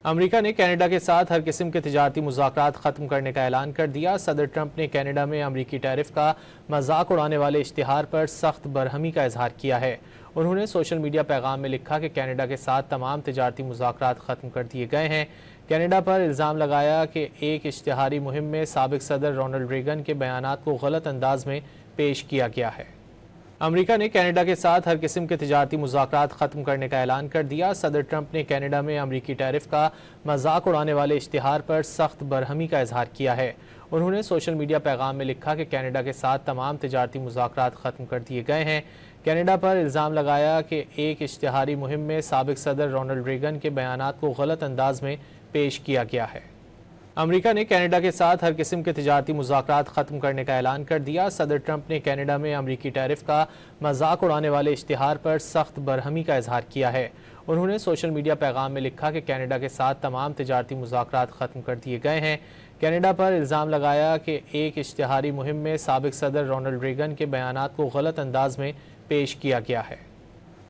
America ने Canada के साथ हर किस्म के तिजारती मुज़ाकरात ख़त्म करने का ऐलान कर दिया। सदर ट्रंप ने कनाडा में अमरीकी टैरिफ का मजाक उड़ाने वाले इश्तिहार पर सख्त बरहमी का इजहार किया है। उन्होंने सोशल मीडिया पैगाम में लिखा कि कनाडा के साथ तमाम तिजारती मुज़ाकरात ख़त्म कर दिए गए हैं। कनाडा पर इल्ज़ाम लगाया कि एक इश्तिहारी मुहिम में साबिक सदर रोनाल्ड रेगन के बयानात को गलत अंदाज में पेश किया गया है। अमेरिका ने कनाडा के साथ हर किस्म के तिजारती मुज़ाकरात ख़त्म करने का ऐलान कर दिया। सदर ट्रंप ने कनाडा में अमरीकी टैरिफ का मजाक उड़ाने वाले इश्तिहार पर सख्त बरहमी का इजहार किया है। उन्होंने सोशल मीडिया पैगाम में लिखा कि कनाडा के साथ तमाम तिजारती मुज़ाकरात ख़त्म कर दिए गए हैं। कनाडा पर इल्ज़ाम लगाया कि एक इश्तिहारी मुहिम में साबिक सदर रोनाल्ड रेगन के बयानात को गलत अंदाज में पेश किया गया है। अमेरिका ने कनाडा के साथ हर किस्म के तिजारती मुज़ाकरात ख़त्म करने का ऐलान कर दिया। सदर ट्रंप ने कनाडा में अमरीकी टैरिफ का मजाक उड़ाने वाले इश्तिहार पर सख्त बरहमी का इजहार किया है। उन्होंने सोशल मीडिया पैगाम में लिखा कि कनाडा के साथ तमाम तिजारती मुज़ाकरात ख़त्म कर दिए गए हैं। कनाडा पर इल्ज़ाम लगाया कि एक इश्तिहारी मुहिम में साबिक सदर रोनाल्ड रेगन के बयानात को गलत अंदाज में पेश किया गया है।